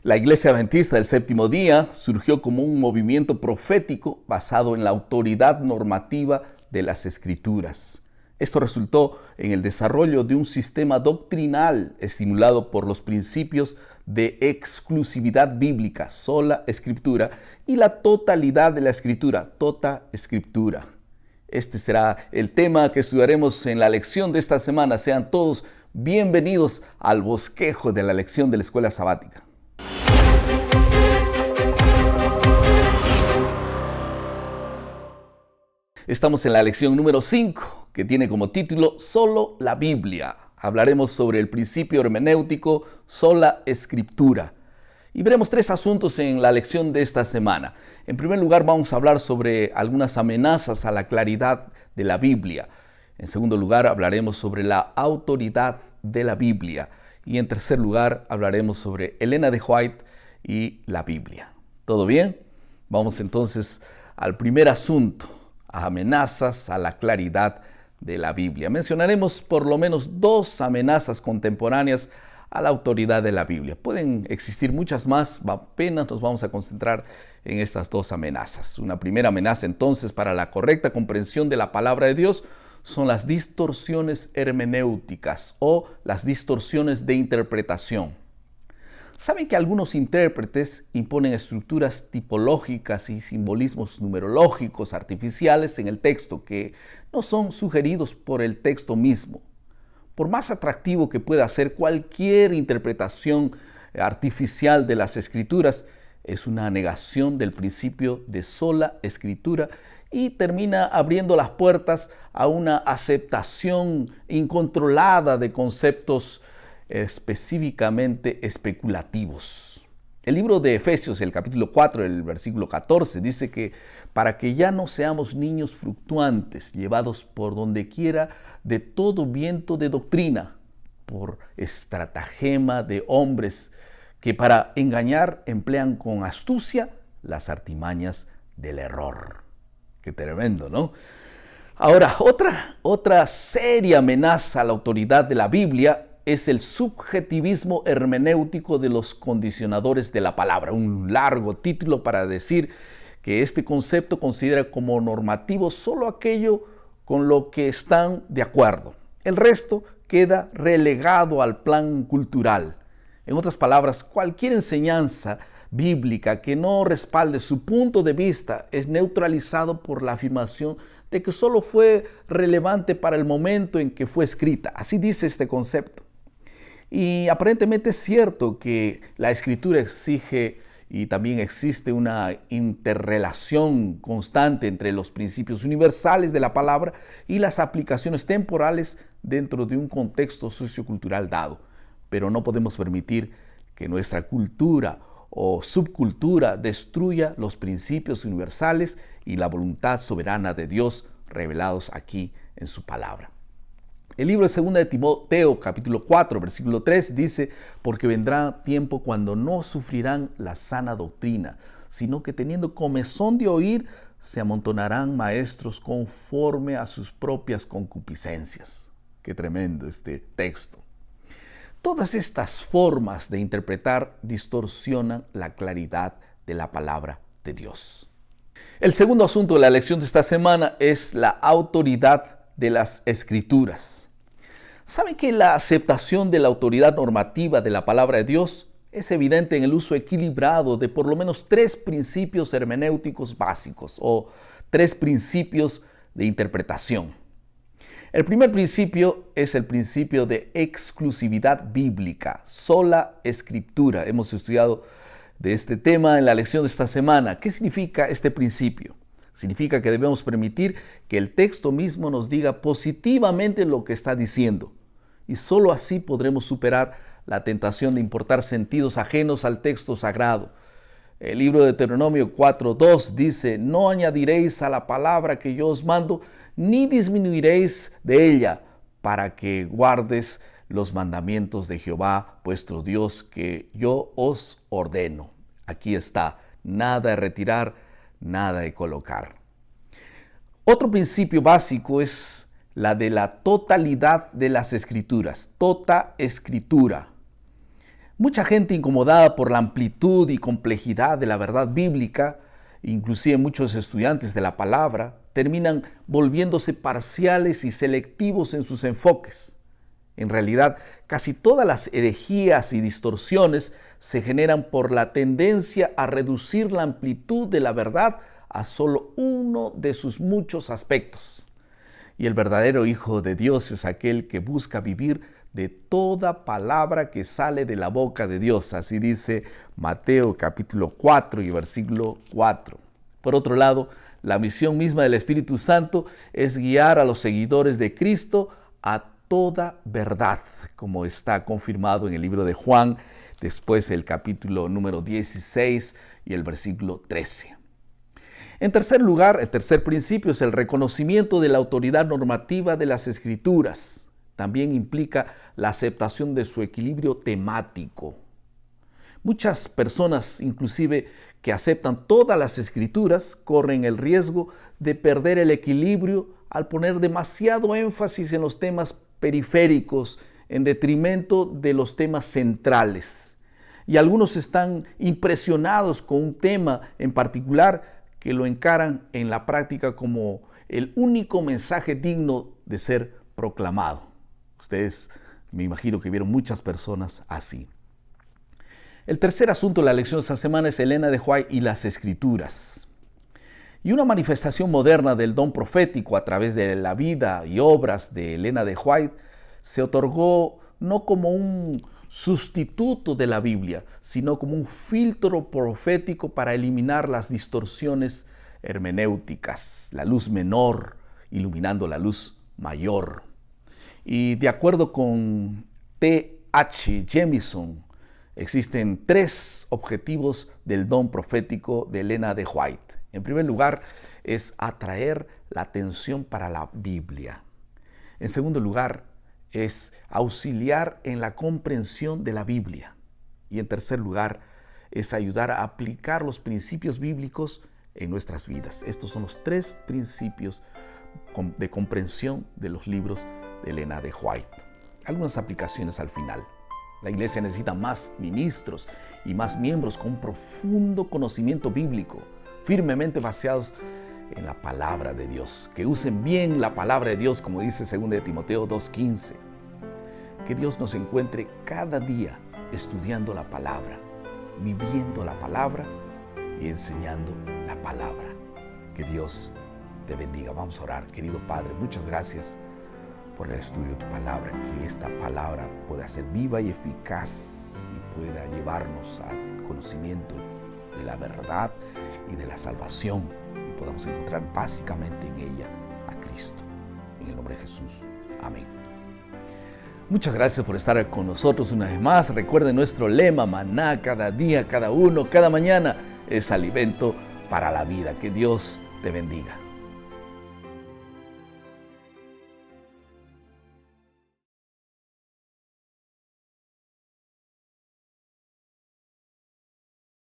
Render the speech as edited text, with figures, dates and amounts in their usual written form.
La Iglesia Adventista del Séptimo Día surgió como un movimiento profético basado en la autoridad normativa de las Escrituras. Esto resultó en el desarrollo de un sistema doctrinal estimulado por los principios de exclusividad bíblica, sola escritura, y la totalidad de la escritura, tota escritura. Este será el tema que estudiaremos en la lección de esta semana. Sean todos bienvenidos al bosquejo de la lección de la Escuela Sabática. Estamos en la lección número 5, que tiene como título Solo la Biblia. Hablaremos sobre el principio hermenéutico, sola escritura. Y veremos 3 asuntos en la lección de esta semana. En primer lugar, vamos a hablar sobre algunas amenazas a la claridad de la Biblia. En segundo lugar, hablaremos sobre la autoridad de la Biblia. Y en tercer lugar, hablaremos sobre Elena de White y la Biblia. ¿Todo bien? Vamos entonces al primer asunto. Amenazas a la claridad de la Biblia. Mencionaremos por lo menos 2 amenazas contemporáneas a la autoridad de la Biblia. Pueden existir muchas más, apenas nos vamos a concentrar en estas 2 amenazas. Una primera amenaza entonces para la correcta comprensión de la palabra de Dios son las distorsiones hermenéuticas o las distorsiones de interpretación. ¿Saben que algunos intérpretes imponen estructuras tipológicas y simbolismos numerológicos artificiales en el texto que no son sugeridos por el texto mismo? Por más atractivo que pueda ser cualquier interpretación artificial de las Escrituras, es una negación del principio de sola escritura y termina abriendo las puertas a una aceptación incontrolada de conceptos específicamente especulativos. El libro de Efesios, el capítulo 4, el versículo 14, dice que para que ya no seamos niños fluctuantes, llevados por donde quiera de todo viento de doctrina, por estratagema de hombres que para engañar emplean con astucia las artimañas del error. Qué tremendo, ¿no? Ahora, otra seria amenaza a la autoridad de la Biblia es el subjetivismo hermenéutico de los condicionadores de la palabra. Un largo título para decir que este concepto considera como normativo solo aquello con lo que están de acuerdo. El resto queda relegado al plan cultural. En otras palabras, cualquier enseñanza bíblica que no respalde su punto de vista es neutralizado por la afirmación de que solo fue relevante para el momento en que fue escrita. Así dice este concepto. Y aparentemente es cierto que la Escritura exige y también existe una interrelación constante entre los principios universales de la palabra y las aplicaciones temporales dentro de un contexto sociocultural dado. Pero no podemos permitir que nuestra cultura o subcultura destruya los principios universales y la voluntad soberana de Dios revelados aquí en su palabra. El libro de 2 de Timoteo, capítulo 4, versículo 3, dice: porque vendrá tiempo cuando no sufrirán la sana doctrina, sino que teniendo comezón de oír, se amontonarán maestros conforme a sus propias concupiscencias. Qué tremendo este texto. Todas estas formas de interpretar distorsionan la claridad de la palabra de Dios. El segundo asunto de la lección de esta semana es la autoridad de las Escrituras. ¿Saben que la aceptación de la autoridad normativa de la palabra de Dios es evidente en el uso equilibrado de por lo menos 3 principios hermenéuticos básicos o 3 principios de interpretación? El primer principio es el principio de exclusividad bíblica, sola escritura. Hemos estudiado de este tema en la lección de esta semana. ¿Qué significa este principio? Significa que debemos permitir que el texto mismo nos diga positivamente lo que está diciendo. Y solo así podremos superar la tentación de importar sentidos ajenos al texto sagrado. El libro de Deuteronomio 4:2 dice: no añadiréis a la palabra que yo os mando, ni disminuiréis de ella, para que guardes los mandamientos de Jehová, vuestro Dios, que yo os ordeno. Aquí está, nada de retirar, nada de colocar. Otro principio básico es la de la totalidad de las Escrituras, tota escritura. Mucha gente incomodada por la amplitud y complejidad de la verdad bíblica, inclusive muchos estudiantes de la palabra, terminan volviéndose parciales y selectivos en sus enfoques. En realidad, casi todas las herejías y distorsiones se generan por la tendencia a reducir la amplitud de la verdad a solo uno de sus muchos aspectos. Y el verdadero Hijo de Dios es aquel que busca vivir de toda palabra que sale de la boca de Dios. Así dice Mateo capítulo 4 y versículo 4. Por otro lado, la misión misma del Espíritu Santo es guiar a los seguidores de Cristo a toda verdad, como está confirmado en el libro de Juan, después el capítulo número 16 y el versículo 13. En tercer lugar, el tercer principio es el reconocimiento de la autoridad normativa de las Escrituras. También implica la aceptación de su equilibrio temático. Muchas personas, inclusive que aceptan todas las Escrituras, corren el riesgo de perder el equilibrio al poner demasiado énfasis en los temas periféricos en detrimento de los temas centrales. Y algunos están impresionados con un tema en particular que lo encaran en la práctica como el único mensaje digno de ser proclamado. Ustedes me imagino que vieron muchas personas así. El tercer asunto de la lección de esta semana es Elena de White y las Escrituras. Y una manifestación moderna del don profético a través de la vida y obras de Elena de White se otorgó no como un sustituto de la Biblia, sino como un filtro profético para eliminar las distorsiones hermenéuticas, la luz menor iluminando la luz mayor. Y de acuerdo con T.H. Jemison, existen tres objetivos del don profético de Elena de White. En primer lugar, es atraer la atención para la Biblia. En segundo lugar, es auxiliar en la comprensión de la Biblia. Y en tercer lugar, es ayudar a aplicar los principios bíblicos en nuestras vidas. Estos son los tres principios de comprensión de los libros de Elena de White. Algunas aplicaciones al final. La iglesia necesita más ministros y más miembros con un profundo conocimiento bíblico, firmemente basados en la palabra de Dios, que usen bien la palabra de Dios, como dice 2 Timoteo 2:15. Que Dios nos encuentre cada día estudiando la palabra, viviendo la palabra y enseñando la palabra. Que Dios te bendiga. Vamos a orar. Querido Padre, muchas gracias por el estudio de tu palabra, que esta palabra pueda ser viva y eficaz y pueda llevarnos al conocimiento de la verdad y de la salvación y podamos encontrar básicamente en ella a Cristo. En el nombre de Jesús. Amén. Muchas gracias por estar con nosotros una vez más. Recuerden nuestro lema: maná cada día, cada uno, cada mañana es alimento para la vida. Que Dios te bendiga.